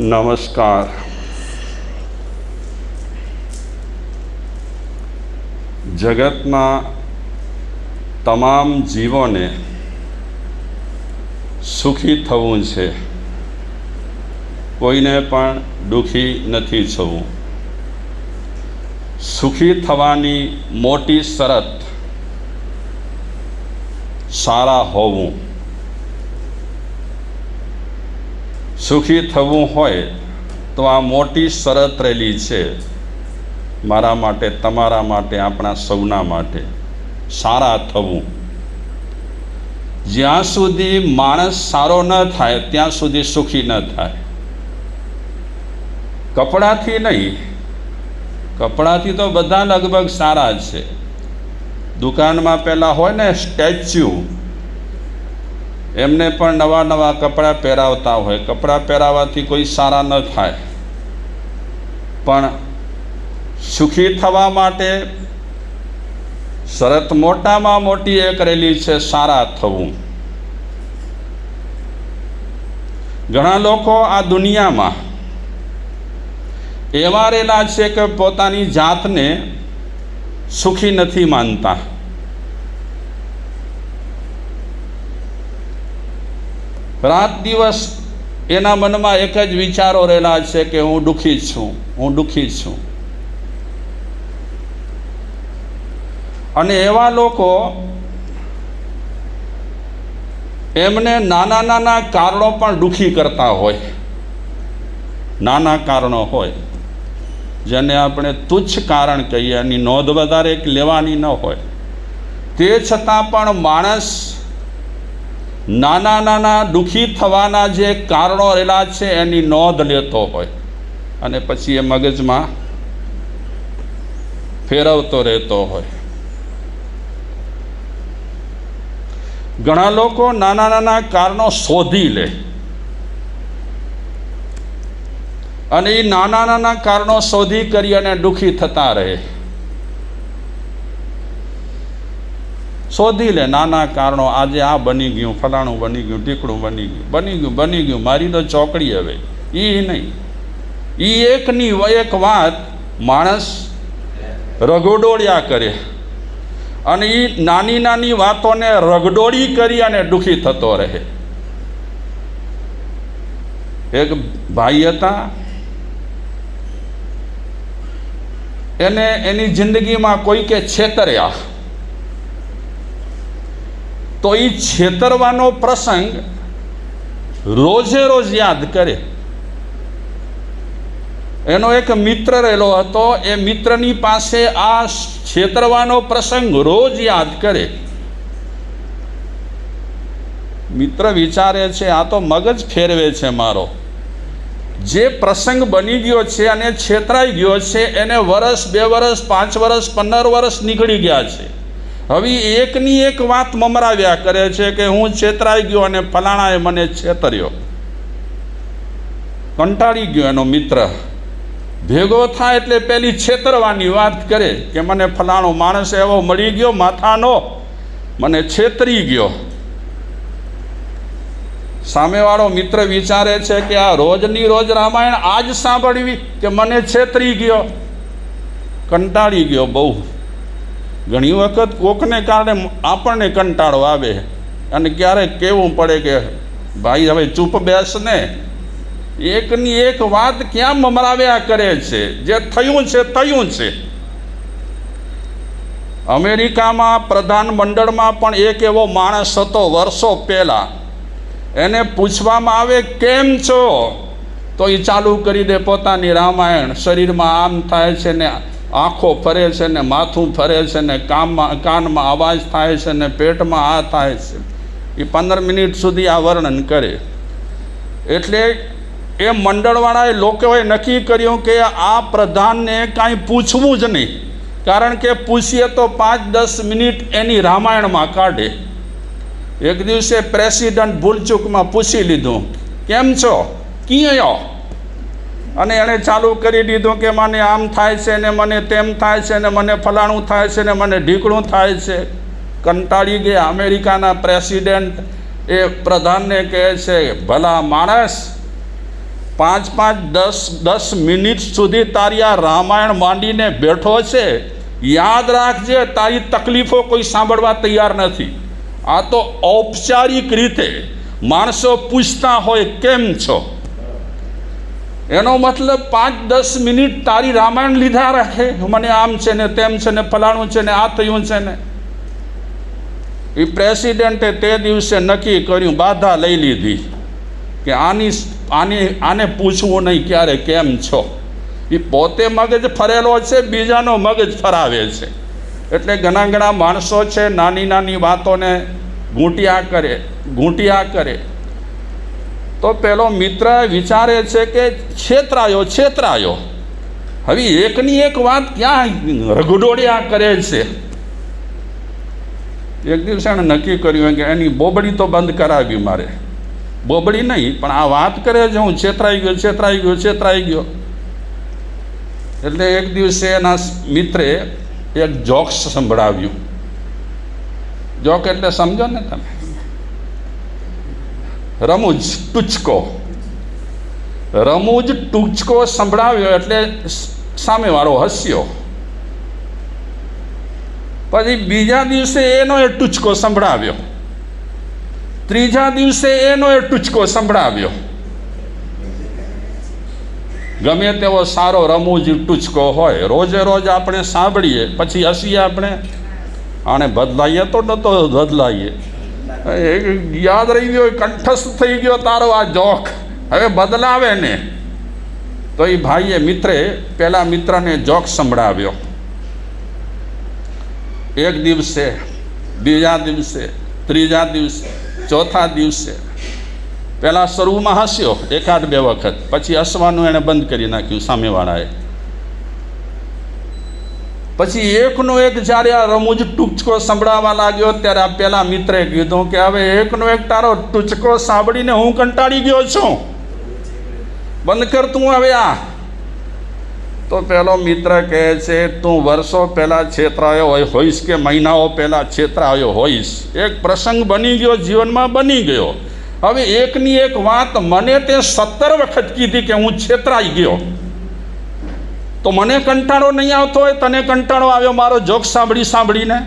નમસ્કાર. જગતના તમામ જીવોને સુખી થવું છે, કોઈને પણ દુઃખી નથી થવું. સુખી થવાની મોટી શરત સારા હોવું. સુખી થવું હોય તો આ મોટી શરત રહેલી છે, મારા માટે, તમારા માટે, આપણા સૌના માટે, સારા થવું. જ્યાં સુધી માણસ સારો ન થાય ત્યાં સુધી સુખી ન થાય. કપડાથી નહીં, કપડાથી તો બધા લગભગ સારા છે. દુકાનમાં પહેલાં હોય ને સ્ટેચ્યુ, એમને પણ નવા નવા કપડાં પહેરાવતા હોય. કપડાં પહેરાવવાથી કોઈ સારા ન થાય. પણ સુખી થવા માટે શરત મોટામાં મોટી એક રહેલી છે, સારા થવું. ઘણા લોકો આ દુનિયામાં એવા રહેલા છે કે પોતાની જાતને સુખી નથી માનતા. રાત દિવસ એના મનમાં એક જ વિચારો રહેલા છે કે હું દુઃખી છું, હું દુઃખી છું. અને એવા લોકો એમને નાના નાના કારણો પણ દુઃખી કરતા હોય. નાના કારણો હોય જેને આપણે તુચ્છ કારણ કહીએ, એની નોંધ વધારે લેવાની ન હોય. તે છતાં પણ માણસ નાના નાના દુઃખી થવાના જે કારણો રહેલા છે એની નોંધ લેતો હોય અને પછી એ મગજમાં ફેરવતો રહેતો હોય. ઘણા લોકો નાના નાના કારણો શોધી લે અને એ નાના નાના કારણો શોધી કરી અને દુઃખી થતા રહે. શોધી લે નાના કારણો, આજે આ બની ગયું, ફલાણું બની ગયું, ઢીકણું બની ગયું, મારી તો ચોકડી હવે. એ નહીં, એ એકની એક વાત માણસ રગડોળ્યા કરે અને એ નાની નાની વાતોને રગડોળી કરી અને દુઃખી થતો રહે. એક ભાઈ હતા, એને એની જિંદગીમાં કોઈ કે છેતર્યા, તો એ છેતરવાનો પ્રસંગ રોજે રોજ યાદ કરે. એનો એક મિત્ર રહેલો હતો, એ મિત્રની પાસે આ છેતરવાનો પ્રસંગ રોજ યાદ કરે. મિત્ર વિચારે છે આ તો મગજ ફેરવે છે મારો. જે પ્રસંગ બની ગયો છે અને છેતરાઈ ગયો છે એને વર્ષ, 2 વર્ષ, 5 વર્ષ, 15 વર્ષ નીકળી ગયા છે. હવે એકની એક વાત મમરાવ્યા કરે છે કે હું છેતરાઈ ગયો અને ફલાણાએ મને છેતર્યો. કંટાળી ગયો એનો મિત્ર. ભેગો થાય એટલે પેલી છેતરવાની વાત કરે કે મને ફલાણો માણસ એવો મળી ગયો માથાનો, મને છેતરી ગયો. સામેવાળો મિત્ર વિચારે છે કે આ રોજની રોજ રામાયણ આજ સાંભળવી કે મને છેતરી ગયો. કંટાળી ગયો બહુ. ઘણી વખત કોકને કારણે આપણને કંટાળો આવે અને ક્યારેક કહેવું પડે કે ભાઈ હવે ચૂપ બેસ ને. એકની એક વાત ક્યાં મમરાવ્યા કરે છે? જે થયું છે થયું છે. અમેરિકામાં પ્રધાનમંડળમાં પણ એક એવો માણસ હતો વર્ષો પહેલાં. એને પૂછવામાં આવે કેમ છો, તો એ ચાલુ કરી દે પોતાની રામાયણ. શરીરમાં આમ થાય છે ને આંખો ફરે છે ને માથું ફરે છે ને કાનમાં અવાજ થાય છે ને પેટમાં આ થાય છે. એ 15 મિનિટ સુધી આ વર્ણન કરે. એટલે એ મંડળવાળાએ લોકોએ નક્કી કર્યું કે આ પ્રધાનને કાંઈ પૂછવું જ નહીં, કારણ કે પૂછીએ તો 5-10 મિનિટ એની રામાયણમાં કાઢે. એક દિવસે પ્રેસિડન્ટ ભૂલચૂકમાં પૂછી લીધું કેમ છો, ક્યાં? અને એણે ચાલુ કરી દીધું કે મને આમ થાય છે ને મને તેમ થાય છે ને મને ફલાણું થાય છે ને મને ઢીકણું થાય છે. કંટાળી ગયા. અમેરિકાના પ્રેસિડન્ટ એ પ્રધાનને કહે છે ભલા માણસ, 5-5, 10 મિનિટ સુધી તારી આ રામાયણ માંડીને બેઠો છે, યાદ રાખજે તારી તકલીફો કોઈ સાંભળવા તૈયાર નથી. આ તો ઔપચારિક રીતે માણસો પૂછતા હોય કેમ છો, એનો મતલબ 5-10 મિનિટ તારી રામાયણ લીધા રાખે, મને આમ છે ને તેમ છે ને ફલાણું છે ને આ થયું છે ને. એ પ્રેસિડેન્ટે તે દિવસે નક્કી કર્યું, બાધા લઈ લીધી કે આને પૂછવું નહીં ક્યારે કેમ છો. એ પોતે મગજ ફરેલો છે, બીજાનો મગજ ફરાવે છે. એટલે ઘણા માણસો છે નાની વાતોને ઘૂંટિયા કરે. તો પેલો મિત્ર વિચારે છે કે છેતરાયો. હવે એકની એક વાત ક્યાં રગડોડિયા કરે છે. એક દિવસે એણે નક્કી કર્યું કે એની બોબડી તો બંધ કરાવી મારે. બોબડી નહીં પણ આ વાત કરે છે હું છેતરાઈ ગયો. એટલે એક દિવસે એના મિત્રે એક જોક્સ સંભળાવ્યું. જોક એટલે સમજો ને તમે, રમૂજ ટૂચકો સંભળાવ્યો એટલે સામેવાળો હસ્યો. પછી બીજા દિવસે એનો એ ટૂચકો સંભળાવ્યો, ત્રીજા દિવસે એનો એ ટૂચકો સંભળાવ્યો. ગમે તેવો સારો રમૂજ ટૂચકો હોય, રોજ આપણે સાંભળીએ પછી હસીએ આપણે, આને બદલાઈએ તો નતો બદલાઈએ, યાદ રહી ગયો, કંઠસ્થ થઈ ગયો તારો આ જોક, હવે બદલાવે ને. તો એ મિત્રે પેલા મિત્રને જોક સંભળાવ્યો. એક દિવસે, બીજા દિવસે, ત્રીજા દિવસે, ચોથા દિવસે પહેલાં શરૂમાં હસ્યો 1-2 વખત, પછી હસવાનું એણે બંધ કરી નાખ્યું સામેવાળાએ. પછી એકનો એક જ્યારે આ રમૂજ ટૂચકો સંભળાવા લાગ્યો ત્યારે આ પેલા મિત્રે કીધું કે હવે એકનો એક તારો ટૂચકો સાંભળીને હું કંટાળી ગયો છું, બંધ કર તું હવે આ. તો પેલો મિત્ર કહે છે તું વર્ષો પહેલાં છેતરાયો હોઈશ કે મહિનાઓ પહેલાં છેતરાયો હોઈશ, એક પ્રસંગ બની ગયો, જીવનમાં બની ગયો. હવે એકની એક વાત મને તે 17 વખત કીધી કે હું છેતરાઈ ગયો. તો મને કંટાળો નહીં આવતો હોય, તને કંટાળો આવ્યો મારો જોક સાંભળીને?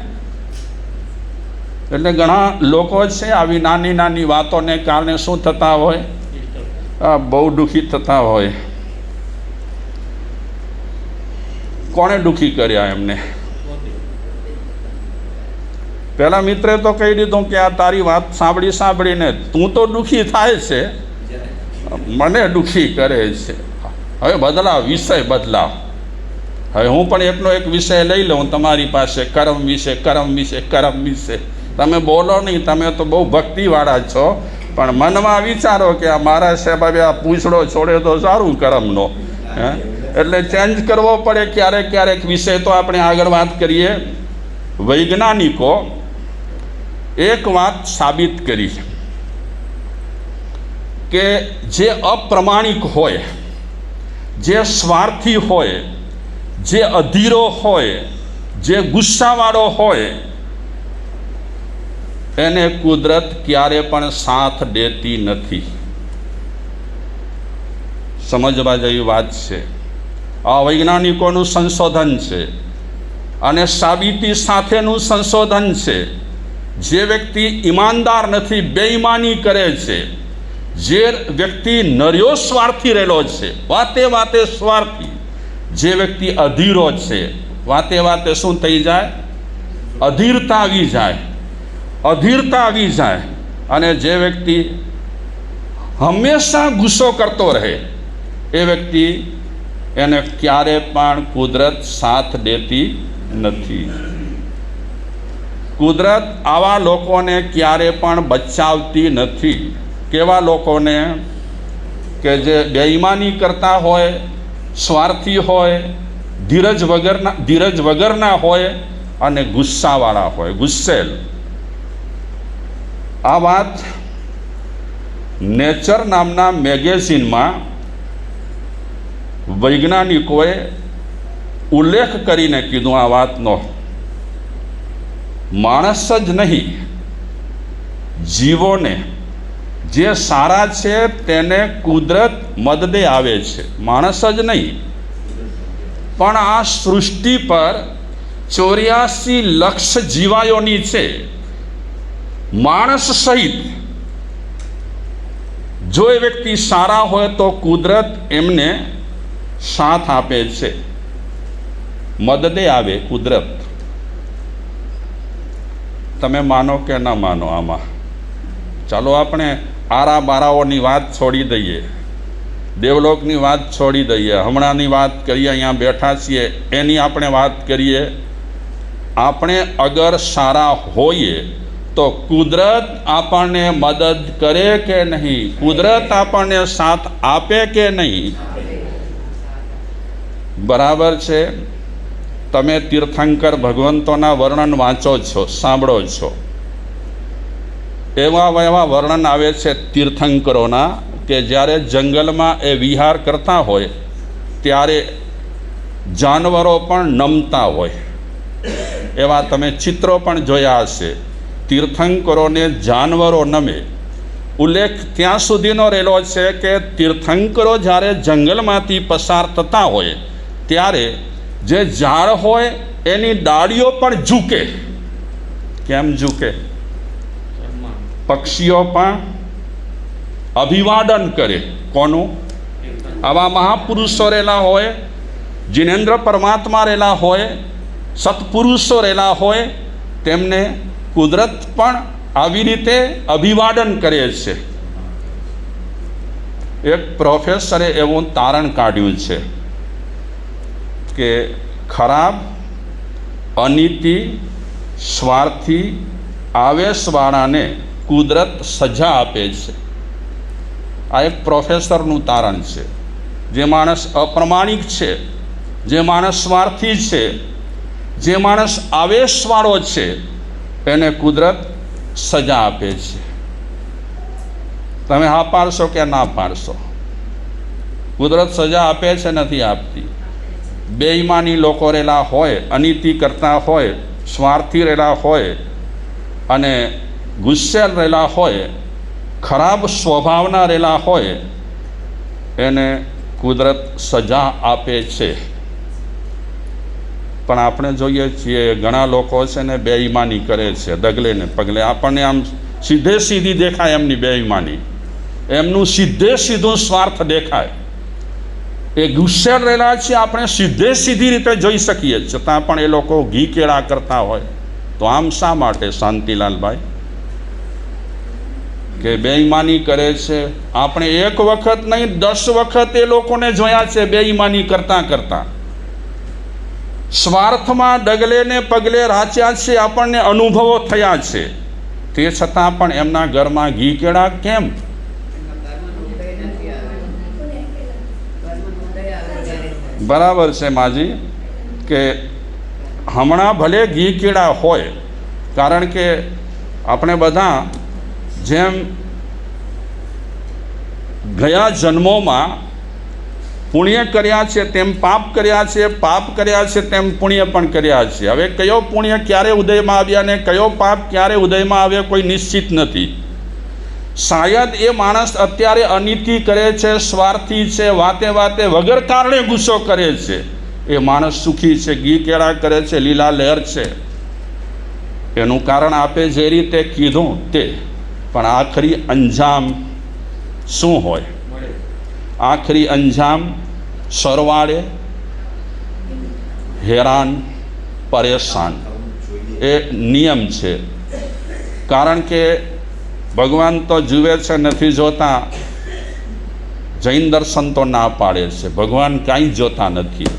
એટલે ઘણા લોકો છે આવી નાની વાતોને કારણે શું થતા હોય, બહુ દુઃખી થતા હોય. કોણે દુઃખી કર્યા એમને? પેલા મિત્રે તો કહી દીધું કે આ તારી વાત સાંભળીને તું તો દુઃખી થાય છે, મને દુઃખી કરે છે. હવે બદલાવ, વિષય બદલાવ. હવે હું પણ એકનો એક વિષય લઈ લઉં તમારી પાસે, કર્મ વિશે. તમે બોલો નહીં, તમે તો બહુ ભક્તિવાળા છો, પણ મનમાં વિચારો કે આ મારા સાહેબ આ પૂછડો છોડે તો સારું કર્મનો. એટલે ચેન્જ કરવો પડે ક્યારેક વિષય. તો આપણે આગળ વાત કરીએ. વૈજ્ઞાનિકો એક વાત સાબિત કરી કે જે અપ્રમાણિક હોય, જે સ્વાર્થી હોય, જે અધીરો હોય, જે ગુસ્સાવાળો હોય, એને કુદરત ક્યારે પણ સાથ દેતી નથી. સમજવા જેવી વાત છે. આ વૈજ્ઞાનિકોનું સંશોધન છે અને સાબિતી સાથેનું સંશોધન છે. જે વ્યક્તિ ઈમાનદાર નથી, બેઈમાની કરે છે, જે વ્યક્તિ નર્યો સ્વાર્થી રહેલો છે, વાતે સ્વાર્થી, જે વ્યક્તિ અધીરો છે, વાતે શું થઈ જાય? અધીરતા આવી જાય. અને જે વ્યક્તિ હંમેશા ગુસ્સો કરતો રહે એ વ્યક્તિ, એને ક્યારે પણ કુદરત સાથ દેતી નથી. કુદરત આવા લોકોને ક્યારે પણ બચાવતી નથી. કેવા લોકોને? કે જે બેઈમાની કરતા હોય, સ્વાર્થી હોય, ધીરજ વગરના હોય અને ગુસ્સાવાળા હોય, ગુસ્સેલ. આ વાત નેચર નામના મેગેઝિનમાં વૈજ્ઞાનિકોએ ઉલ્લેખ કરીને કીધું આ વાતનો. માણસ જ નહીં, જીવોને, જે સારા છે તેને કુદરત મદદે આવે છે, માણસ જ નહીં. પણ આ સૃષ્ટિ પર 84 લક્ષ જીવાયોની છે, માણસ સહિત. જો એ વ્યક્તિ સારા હોય તો કુદરત એમને સાથ આપે છે, મદદે આવે કુદરત. તમે માનો કે ન માનો આમાં? ચાલો આપણે આરા બારાઓની વાત છોડી દઈએ, દેવલોકની વાત છોડી દઈએ, હમણાંની વાત કરીએ, અહીંયા બેઠા છીએ એની આપણે વાત કરીએ. આપણે અગર સારા હોઈએ તો કુદરત આપણને મદદ કરે કે નહીં? કુદરત આપણને સાથ આપે કે નહીં? બરાબર છે. તમે તીર્થંકર ભગવંતોના વર્ણન વાંચો છો, સાંભળો છો. એવા વર્ણન આવે છે તીર્થંકરોના કે જ્યારે જંગલમાં એ વિહાર કરતા હોય ત્યારે જાનવરો પણ નમતા હોય. એવા તમે ચિત્રો પણ જોયા હશે. તીર્થંકરોને જાનવરો નમે. ઉલ્લેખ ત્યાં સુધીનો રહેલો છે કે તીર્થંકરો જ્યારે જંગલમાંથી પસાર થતા હોય ત્યારે જે ઝાડ હોય એની ડાળીઓ પણ ઝૂકે. કેમ ઝૂકે? પક્ષીઓ પણ અભિવાદન કરે. કોનું? આવા મહાપુરુષો રહેલા હોય, જીનેન્દ્ર પરમાત્મા રહેલા હોય, સત્પુરુષો રહેલા હોય, તેમને કુદરત પણ આવી રીતે અભિવાદન કરે છે. એક પ્રોફેસરે એવું તારણ કાઢ્યું છે કે ખરાબ, અનીતિ, સ્વાર્થી, આવેશવાળાને કુદરત સજા આપે છે. આ એક પ્રોફેસરનું તારણ છે. જે માણસ અપ્રમાણિક છે, જે માણસ સ્વાર્થી છે, જે માણસ આવેશવાળો છે, એને કુદરત સજા આપે છે. તમે હા પાડશો કે ના પાડશો? કુદરત સજા આપે છે, નથી આપતી? બેઈમાની લોકો રહેલા હોય, અનીતિ કરતા હોય, સ્વાર્થી રહેલા હોય અને ગુસ્સેલ રહેલા હોય, ખરાબ સ્વભાવના રહેલા હોય, એને કુદરત સજા આપે છે. પણ આપણે જોઈએ છીએ ઘણા લોકો છે ને બેઈમાની કરે છે, ડગલે ને પગલે. આપણને આમ સીધે સીધી દેખાય એમની બેઈમાની, એમનું સીધે સીધું સ્વાર્થ દેખાય. એ ગુસ્સેલ રહેલા છે, આપણે સીધે સીધી રીતે જોઈ શકીએ, છતાં પણ એ લોકો ઘી કેળા કરતા હોય. તો આમ શા માટે શાંતિલાલભાઈ કે બેઈમાની કરે છે? આપણે એક વખત નહીં 10 વખત એ લોકોને જોયા છે બેઈમાની કરતા કરતા. સ્વાર્થમાં ડગલે ને પગલે રાચ્યા છે, આપણને અનુભવો થયા છે. તે છતાં પણ એમના ઘરમાં ઘી કેળા કેમ? બરાબર છે માજી કે હમણાં ભલે ઘી કેળા હોય, કારણ કે આપણે બધા જેમ ગયા જન્મોમાં પુણ્ય કર્યા છે તેમ પાપ કર્યા છે, પાપ કર્યા છે તેમ પુણ્ય પણ કર્યા છે. હવે કયો પુણ્ય ક્યારે ઉદયમાં આવ્યા ને કયો પાપ ક્યારે ઉદયમાં આવ્યા કોઈ નિશ્ચિત નથી. શાયદ એ માણસ અત્યારે અનીતિ કરે છે, સ્વાર્થી છે, વાતે વાતે વગર કારણે ગુસ્સો કરે છે, એ માણસ સુખી છે, ઘી કેળા કરે છે, લીલા લહેર છે. એનું કારણ આપે જે રીતે કીધું તે. પણ આખરી અંજામ શું હોય? આખરી અંજામ સરવાળે હેરાન, પરેશાન. એ નિયમ છે. કારણ કે ભગવાન તો જુએ છે, નથી જોતા. જૈન દર્શન તો ના પાડે છે, ભગવાન કાંઈ જોતા નથી.